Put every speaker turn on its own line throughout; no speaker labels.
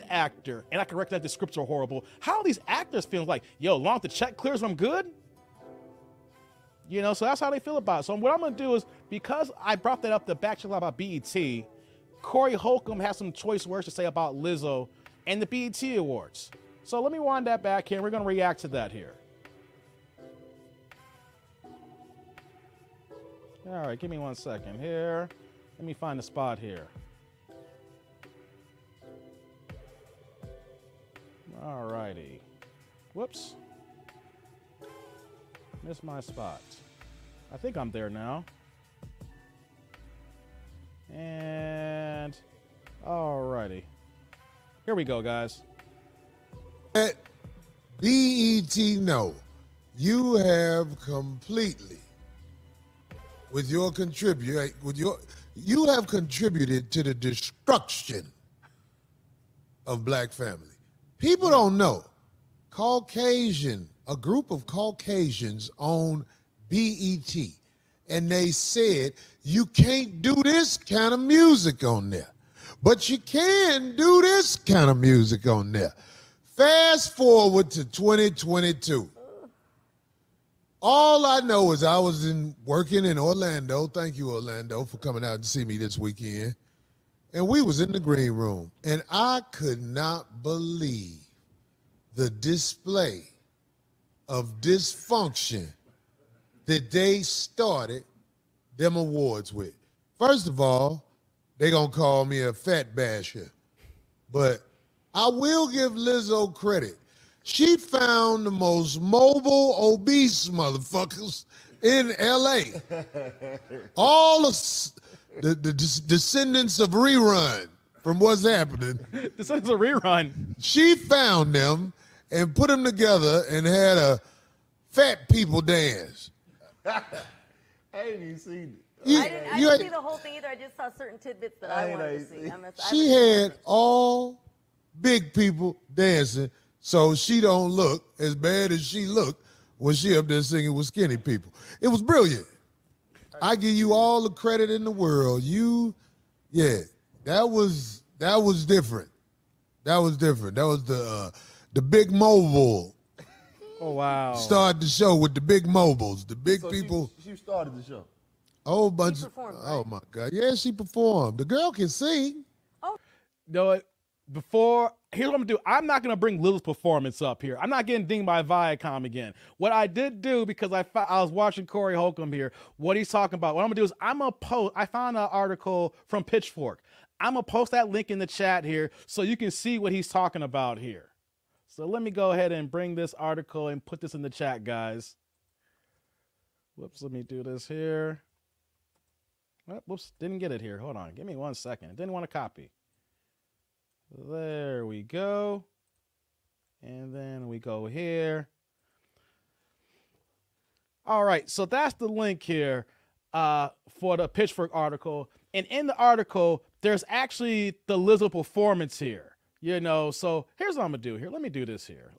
actor, and I can recognize the scripts are horrible. How are these actors feeling like, yo, long as the check clears, I'm good? You know, so that's how they feel about it. So what I'm going to do is, because I brought that up, the back channel about BET, Corey Holcomb has some choice words to say about Lizzo and the BET Awards. So let me wind that back here, and we're going to react to that here. All right, give me 1 second here. Let me find the spot here. All righty. Whoops. Missed my spot. I think I'm there now. And all righty. Here we go, guys.
Let BET know you have completely, you have contributed to the destruction of black family. People don't know. A group of Caucasians own BET, and they said you can't do this kind of music on there, but you can do this kind of music on there. Fast forward to 2022. All I know is I was working in Orlando. Thank you, Orlando, for coming out to see me this weekend. And we was in the green room, and I could not believe the display of dysfunction that they started them awards with. First of all, they gonna call me a fat basher, but I will give Lizzo credit. She found the most mobile, obese motherfuckers in LA. All the descendants of Rerun from What's Happening.
Descendants of Rerun.
She found them and put them together and had a fat people dance.
I ain't even seen it.
I didn't see the whole thing either. I just saw certain tidbits that I wanted to see.
She had all big people dancing, so she don't look as bad as she looked when she up there singing with skinny people. It was brilliant. I give you all the credit in the world. That was different. That was different. That was the big mobile.
Oh, wow.
Started the show with the big mobiles, the big people.
She started the show.
A whole bunch of, oh my God. Yeah, she performed. The girl can sing.
You know what? Here's what I'm gonna do. I'm not gonna bring Lil's performance up here. I'm not getting dinged by Viacom again. What I did do, because I was watching Corey Holcomb here, what he's talking about, what I'm gonna do is I found an article from Pitchfork. I'm gonna post that link in the chat here so you can see what he's talking about here. So let me go ahead and bring this article and put this in the chat, guys. Whoops, let me do this here. Whoops, didn't get it here. Hold on, give me 1 second. Didn't want to copy. There we go. And then we go here. All right, so that's the link here for the Pitchfork article. And in the article, there's actually the Lizzo performance here. You know, so here's what I'm going to do here. Let me do this here.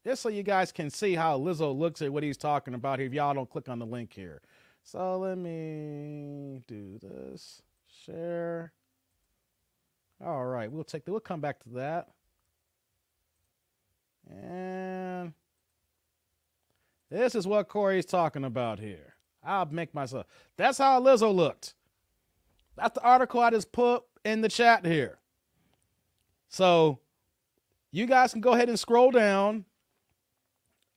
Just so you guys can see how Lizzo looks at what he's talking about here if y'all don't click on the link here. So let me do this. Share. All right, we'll come back to that. And this is what Corey's talking about here. I'll make myself. That's how Lizzo looked. That's the article I just put in the chat here. So you guys can go ahead and scroll down.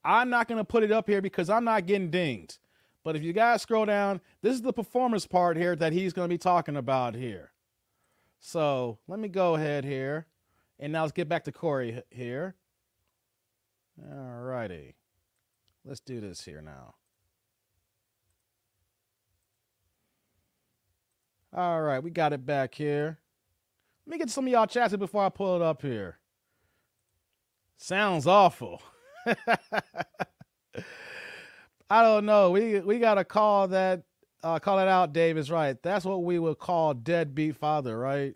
I'm not going to put it up here because I'm not getting dinged. But if you guys scroll down, this is the performance part here that he's going to be talking about here. So let me go ahead here. And now let's get back to Corey here. All righty. Let's do this here now. All right, we got it back here. Let me get some of y'all chats before I pull it up here. Sounds awful. I don't know. We gotta call that out. Dave is right. That's what we would call deadbeat father, right?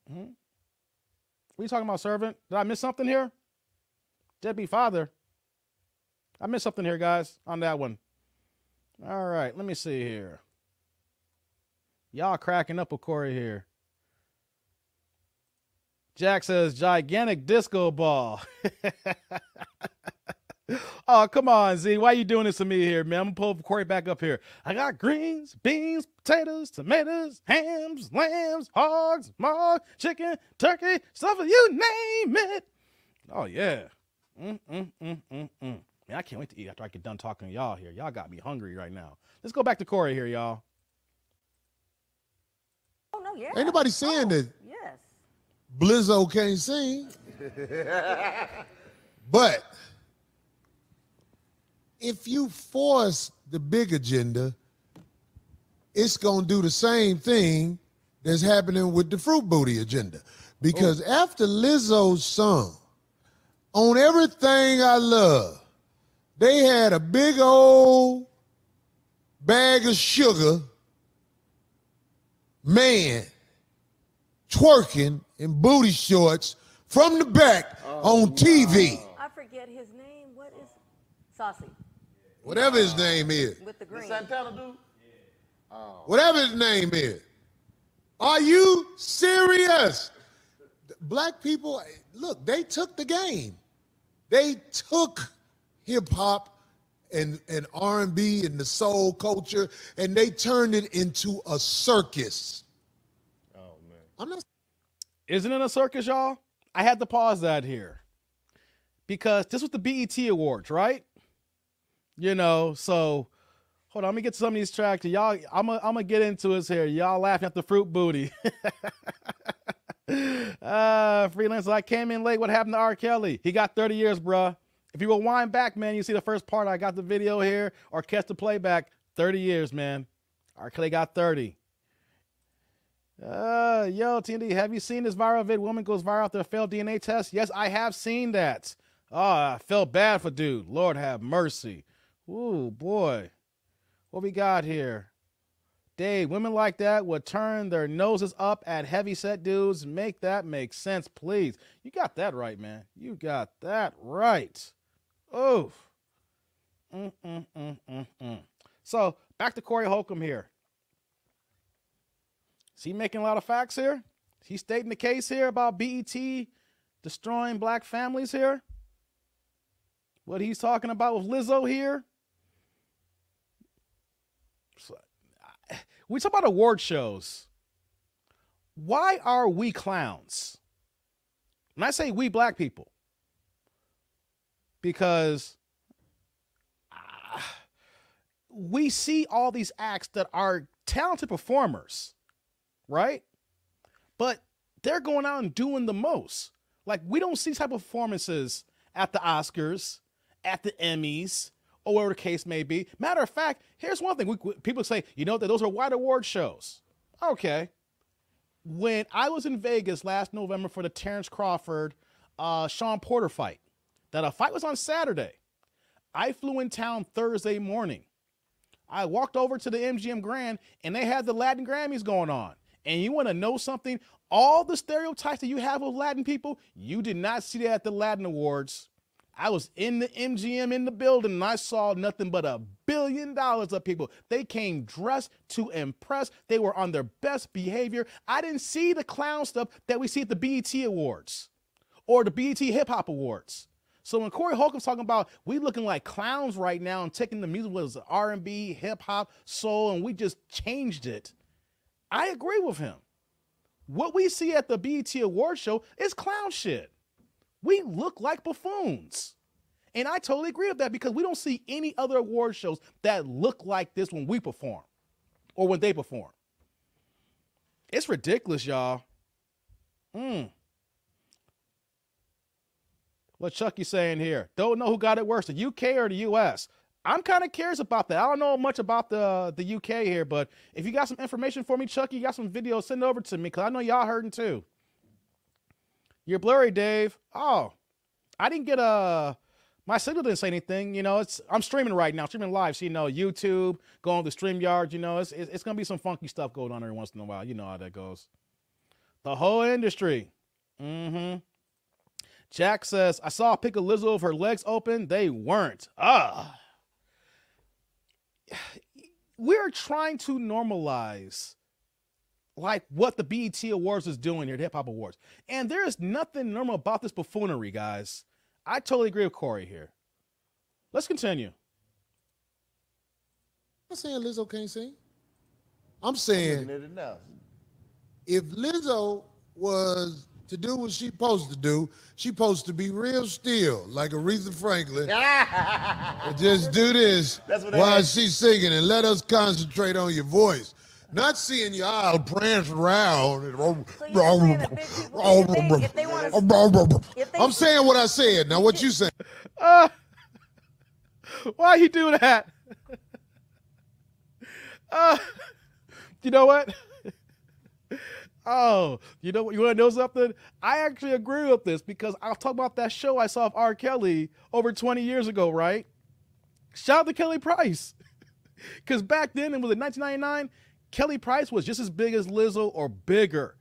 What are you talking about, servant? Did I miss something here? Deadbeat father. I missed something here, guys, on that one. All right, let me see here. Y'all cracking up with Corey here. Jack says, gigantic disco ball. Oh, come on, Z. Why you doing this to me here, man? I'm going to pull Corey back up here. I got greens, beans, potatoes, tomatoes, hams, lambs, hogs, mog, chicken, turkey, stuff, you name it. Oh, yeah. Man, I can't wait to eat after I get done talking to y'all here. Y'all got me hungry right now. Let's go back to Corey here, y'all.
Oh, no, yeah.
Ain't nobody saying that
Yes.
Blizzo can't sing. But if you force the big agenda, it's going to do the same thing that's happening with the Fruit Booty agenda. Because after Lizzo's song, On Everything I Love, they had a big old bag of sugar man twerking in booty shorts from the back on TV.
I forget his name. What is Saucy?
Whatever his name is.
With the
The
green.
Santana dude?
Whatever his name is. Are you serious? Black people, look, they took the game. They took hip hop and R&B and the soul culture, and they turned it into a circus.
Oh, man.
I'm not.
Isn't it a circus, y'all? I had to pause that here because this was the BET Awards, right? You know, so hold on, let me get to some of these tracks. Y'all, I'm gonna get into this here. Y'all laughing at the Fruit Booty. Freelancer, I came in late. What happened to R. Kelly? He got 30 years, bruh. If you will wind back, man, you see the first part. I got the video here or catch the playback. 30 years, man. R. Kelly got 30. Yo, TND, have you seen this viral vid? Woman goes viral after a failed DNA test. Yes, I have seen that. Oh, I felt bad for dude. Lord have mercy. Ooh, boy. What we got here? Dave, women like that would turn their noses up at heavy-set dudes. Make that make sense, please. You got that right, man. You got that right. Oof. So, back to Corey Holcomb here. Is he making a lot of facts here? He's stating the case here about BET destroying black families here? What he's talking about with Lizzo here? So, we talk about award shows. Why are we clowns? When I say we black people, because we see all these acts that are talented performers, right? But they're going out and doing the most. Like, we don't see type of performances at the Oscars, at the Emmys, or whatever the case may be. Matter of fact, here's one thing. People say, you know, that those are white award shows. Okay. When I was in Vegas last November for the Terrence Crawford, Sean Porter fight, that fight was on Saturday. I flew in town Thursday morning. I walked over to the MGM Grand, and they had the Latin Grammys going on. And you want to know something? All the stereotypes that you have of Latin people, you did not see that at the Latin Awards. I was in the MGM in the building, and I saw nothing but $1 billion of people. They came dressed to impress. They were on their best behavior. I didn't see the clown stuff that we see at the BET Awards or the BET Hip Hop Awards. So when Corey Holcomb's talking about we looking like clowns right now and taking the music was R&B, hip hop, soul, and we just changed it, I agree with him. What we see at the BET Award show is clown shit. We look like buffoons. And I totally agree with that because we don't see any other award shows that look like this when we perform or when they perform. It's ridiculous, y'all. What Chucky's saying here. Don't know who got it worse, the UK or the US. I'm kind of curious about that. I don't know much about the UK here, but if you got some information for me, Chucky, you got some videos, send it over to me because I know y'all hurting too. You're blurry, Dave. Oh, I didn't get my signal didn't say anything. You know, I'm streaming right now, streaming live. So, you know, YouTube, going to the StreamYard, you know, it's going to be some funky stuff going on every once in a while. You know how that goes. The whole industry. Jack says, I saw a pic of Lizzo with her legs open. They weren't. We're trying to normalize like what the BET Awards is doing here, the Hip Hop Awards. And there is nothing normal about this buffoonery, guys. I totally agree with Corey here. Let's continue.
I'm saying Lizzo can't sing. I'm saying
Looking at it now.
if Lizzo was to do what she supposed to do, she supposed to be real still, like Aretha Franklin, and just do this
That's what
while she's singing and let us concentrate on your voice. Not seeing your aisle prance around. I'm saying what I said. Now what you saying?
Why you do that? You know what? Oh, you know what? You want to know something? I actually agree with this because I'll talk about that show I saw of R. Kelly over 20 years ago, right? Shout out to Kelly Price. Because back then, it was in 1999, Kelly Price was just as big as Lizzo or bigger.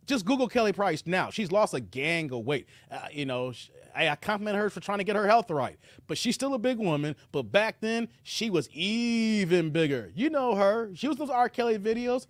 Just Google Kelly Price now. She's lost a gang of weight. I compliment her for trying to get her health right. But she's still a big woman. But back then, she was even bigger. You know her. She was in those R. Kelly videos.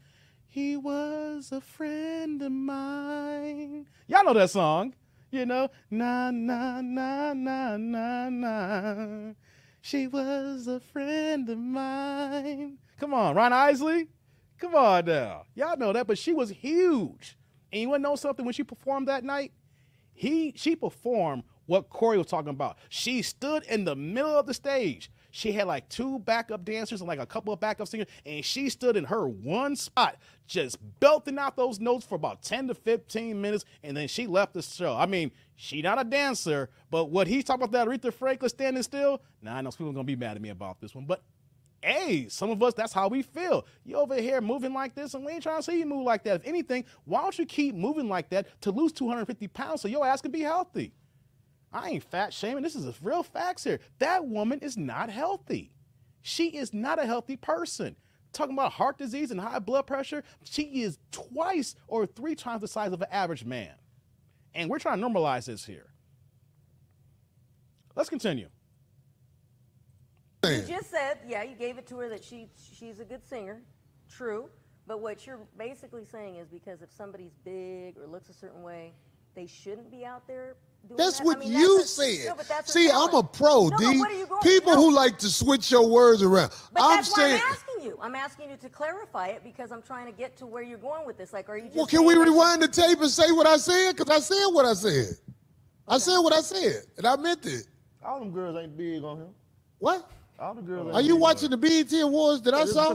He was a friend of mine. Y'all know that song. You know, na, na, na, na, na, na. She was a friend of mine. Come on, Ron Isley. Come on now. Y'all know that, but she was huge. And you want to know something? When she performed that night, she performed what Corey was talking about. She stood in the middle of the stage. She had like 2 backup dancers and like a couple of backup singers, and she stood in her one spot, just belting out those notes for about 10 to 15 minutes, and then she left the show. I mean, she not a dancer, but what he's talking about, that Aretha Franklin standing still, now I know people are going to be mad at me about this one, but hey, some of us, that's how we feel. You over here moving like this, and we ain't trying to see you move like that. If anything, why don't you keep moving like that to lose 250 pounds so your ass can be healthy? I ain't fat shaming. This is real facts here. That woman is not healthy. She is not a healthy person. Talking about heart disease and high blood pressure, she is 2 or 3 times the size of an average man. And we're trying to normalize this here. Let's continue.
You just said, yeah, you gave it to her that she's a good singer. True. But what you're basically saying is because if somebody's big or looks a certain way, they shouldn't be out there doing
That's
that?
what
I mean,
you said.
No, but that's
See, I'm a pro,
no,
D.
but what are you going,
People who like to switch your words around.
But
I'm
that's
saying,
why I'm asking you. I'm asking you to clarify it because I'm trying to get to where you're going with this. Like, are you just
well, can we
saying, like,
rewind the tape and say what I said? Because I said what I said. I said what I said, and I meant it.
All them girls ain't big on him.
What?
All the girls ain't
Are you
big
watching the BET Awards that I saw?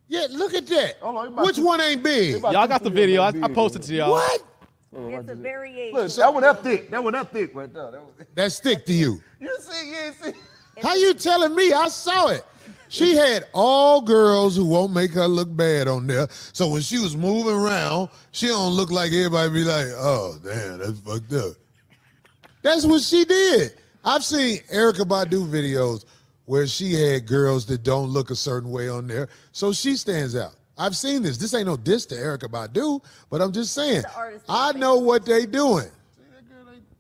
Yeah, look at that. Which one ain't big?
Y'all got the video. I posted to y'all.
What?
It's a variation.
Look, that one that thick. That one that thick right there.
That's thick to you.
You see, you see.
How you telling me? I saw it. She had all girls who won't make her look bad on there. So when she was moving around, she don't look like everybody be like, oh, damn, that's fucked up. That's what she did. I've seen Erykah Badu videos where she had girls that don't look a certain way on there, so she stands out. I've seen this. This ain't no diss to Erykah Badu, but I'm just saying, I know what they doing.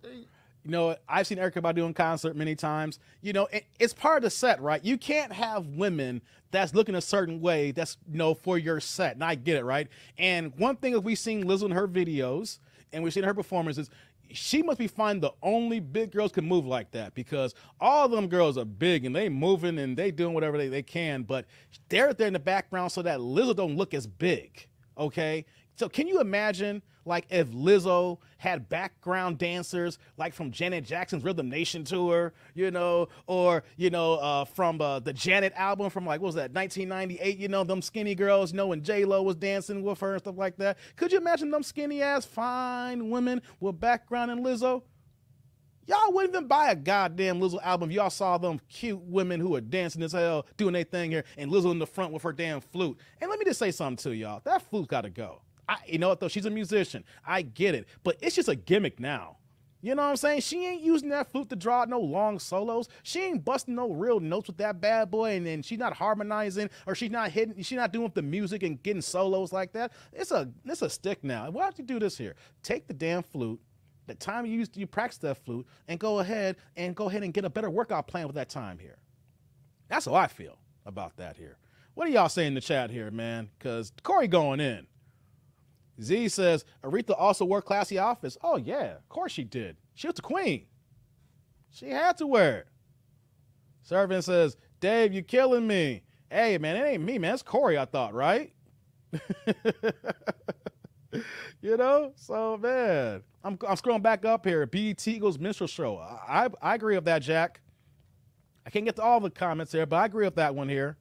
You know, I've seen Erykah Badu in concert many times. You know, it's part of the set, right? You can't have women that's looking a certain way that's, you know, for your set. And I get it, right? And one thing that we've seen Lizzo in her videos and we've seen her performances, she must be finding the only big girls can move like that because all of them girls are big and they moving and they doing whatever they can, but they're there in the background so that Lizzo don't look as big, okay? So can you imagine like if Lizzo had background dancers like from Janet Jackson's Rhythm Nation tour, you know, or, you know, from the Janet album from like, what was that, 1998, you know, them skinny girls, you know, when J-Lo was dancing with her and stuff like that. Could you imagine them skinny ass fine women with background in Lizzo? Y'all wouldn't even buy a goddamn Lizzo album if y'all saw them cute women who are dancing as hell, doing their thing here, and Lizzo in the front with her damn flute. And let me just say something to y'all. That flute's got to go. You know what, though? She's a musician. I get it. But it's just a gimmick now. You know what I'm saying? She ain't using that flute to draw no long solos. She ain't busting no real notes with that bad boy, and then she's not harmonizing, or she's not doing with the music and getting solos like that. It's a stick now. Why don't you do this here? Take the damn flute, the time you practice that flute, and go ahead and get a better workout plan with that time here. That's how I feel about that here. What do y'all say in the chat here, man? Because Corey going in. Z says, Aretha also wore classy outfits. Oh, yeah, of course she did. She was the queen. She had to wear it. Servant says, Dave, you killing me. Hey, man, it ain't me, man. It's Corey, I thought, right? You know? So, man, I'm scrolling back up here. BET equals minstrel show. I agree with that, Jack. I can't get to all the comments here, but I agree with that one here.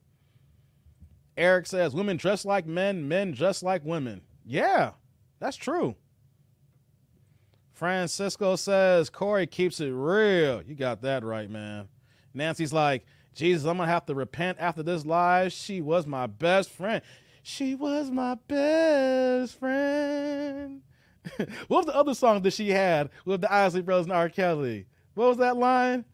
Eric says, women dress like men, men dress like women. Yeah, that's true. Francisco says, Corey keeps it real. You got that right, man. Nancy's like, Jesus, I'm going to have to repent after this live. She was my best friend. She was my best friend. What was the other song that she had with the Isley Brothers and R. Kelly? What was that line?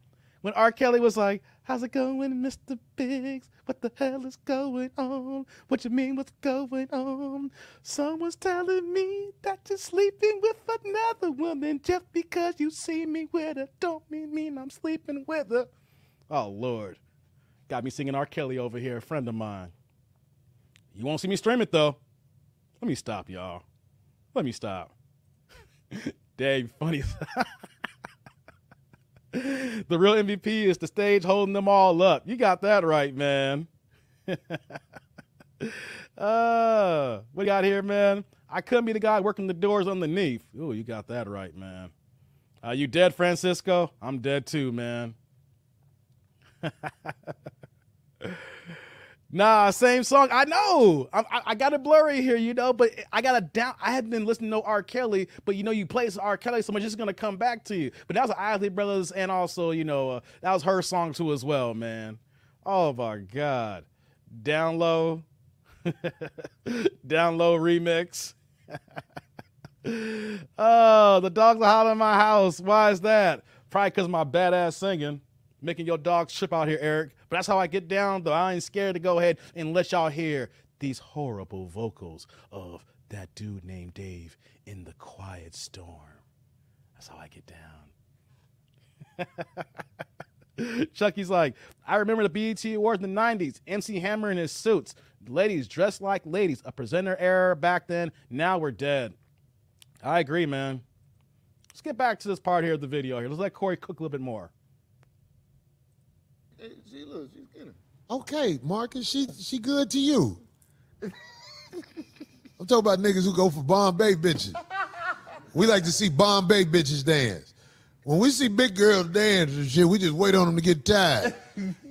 When R. Kelly was like, how's it going, Mr. Biggs? What the hell is going on? What you mean, what's going on? Someone's telling me that you're sleeping with another woman. Just because you see me with her don't mean I'm sleeping with her. Oh, Lord. Got me singing R. Kelly over here, a friend of mine. You won't see me stream it, though. Let me stop, y'all. Let me stop. Dang, funny. The real MVP is the stage holding them all up. You got that right, man. What you got here, man? I couldn't be the guy working the doors underneath. Ooh, you got that right, man. You dead, Francisco? I'm dead too, man. Nah, same song. I know. I got it blurry here, you know, but I got it down. I hadn't been listening to no R. Kelly, but you know, you play some R. Kelly so much, it's going to come back to you. But that was the Isley Brothers, and also, you know, that was her song too as well, man. Oh my God. Down Low. Down Low remix. Oh, the dogs are hot in my house. Why is that? Probably because of my badass singing. Making your dogs trip out here, Eric. But that's how I get down, though. I ain't scared to go ahead and let y'all hear these horrible vocals of that dude named Dave in the Quiet Storm. That's how I get down. Chucky's like, I remember the BET Awards in the 90s. MC Hammer in his suits. Ladies dressed like ladies. A presenter era back then. Now we're dead. I agree, man. Let's get back to this part here of the video here. Let's let Corey cook a little bit more.
Hey, she's getting.
Okay, Marcus, she good to you. I'm talking about niggas who go for Bombay bitches. We like to see Bombay bitches dance. When we see big girls dance and shit, we just wait on them to get tired.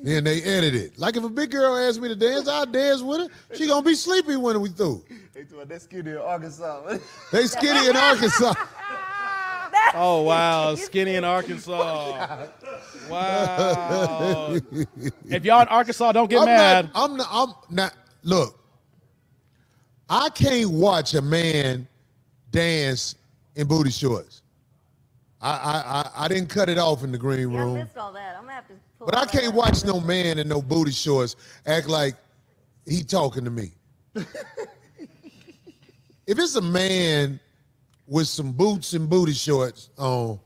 Then they edit it. Like if a big girl asks me to dance, I'll dance with her. She gonna be sleepy when we through.
They talking that skinny in Arkansas.
They skinny in Arkansas.
Oh, wow. Skinny in Arkansas. Wow. If y'all in Arkansas, don't get mad.
I'm not. Look, I can't watch a man dance in booty shorts. I didn't cut it off in the green
Yeah, I
room.
missed all that. I'm gonna have to pull
But
all
I
that
can't
up.
watch no man in no booty shorts act like he talking to me. If it's a man with some boots and booty shorts on,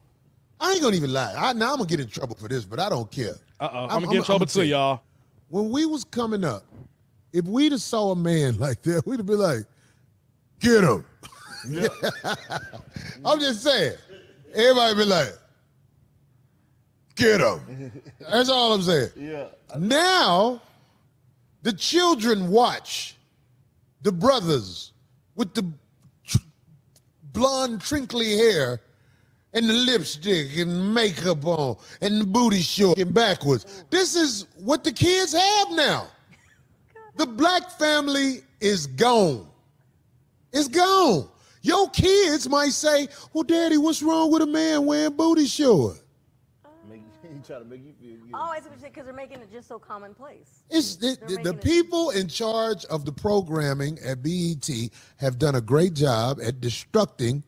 I ain't gonna even lie. Now I'm gonna get in trouble for this, but I don't care.
Uh-oh. I'm gonna get in trouble too, y'all.
When we was coming up, if we'd have saw a man like that, we'd have been like, get him. Yeah. I'm just saying. Everybody be like, get him. That's all I'm saying.
Yeah.
Now, the children watch the brothers with the blonde, trinkly hair and the lipstick and makeup on and the booty short and backwards. This is what the kids have now. The black family is gone. It's gone. Your kids might say, well, Daddy, what's wrong with a man wearing booty shorts?
He trying to make you feel good.
Oh, I see what you're saying, because they're making it just so commonplace.
The
making it-
people in charge of the programming at BET have done a great job at destructing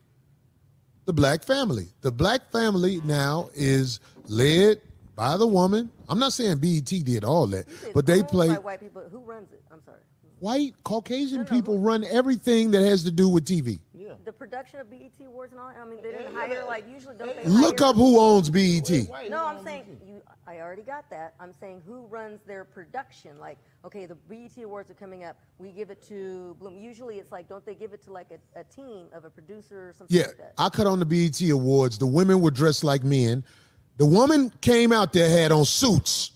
the black family. The black family now is led by the woman. I'm not saying BET did all that,
You said
but they
owned
play
by white people. Who runs it? I'm sorry.
white Caucasian people run everything that has to do with TV.
Yeah.
the production of BET Awards and all. I mean, they didn't hire like usually don't they?
Look
hire,
up who owns BET.
No, I'm saying I already got that. I'm saying who runs their production. Like, okay, the BET Awards are coming up. We give it to Bloom. Usually, it's like, don't they give it to like a team of a producer or something
Yeah,
like that?
I cut on the BET Awards. The women were dressed like men. The woman came out there had on suits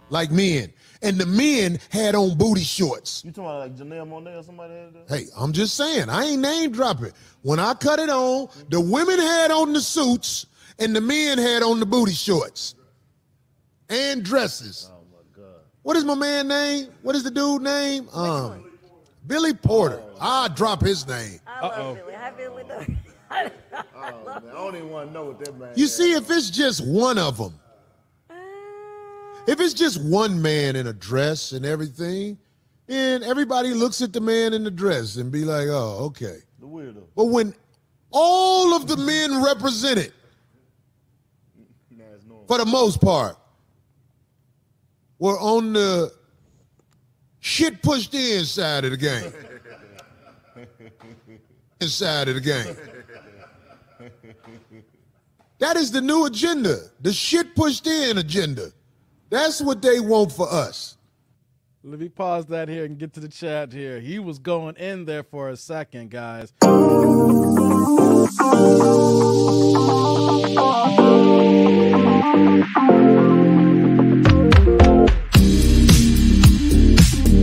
like men, and the men had on booty shorts.
You talking about like Janelle Monáe or somebody had that?
Hey, I'm just saying, I ain't name dropping. When I cut it on, the women had on the suits, and the men had on the booty shorts and dresses.
Oh my God.
What is my man name? What is the dude name? Billy Porter. I drop his name.
I love Billy. Hi, Billy.
Oh man, I don't even want to know what that man.
You see, if it's just one of them, if it's just one man in a dress and everything, then everybody looks at the man in the dress and be like, oh, okay.
The weirdo.
But when all of the men represented, for the most part, were on the shit pushed in side of the game. Inside of the game. That is the new agenda, the shit pushed in agenda. That's what they want for us.
Let me pause that here and get to the chat here. He was going in there for a second, guys.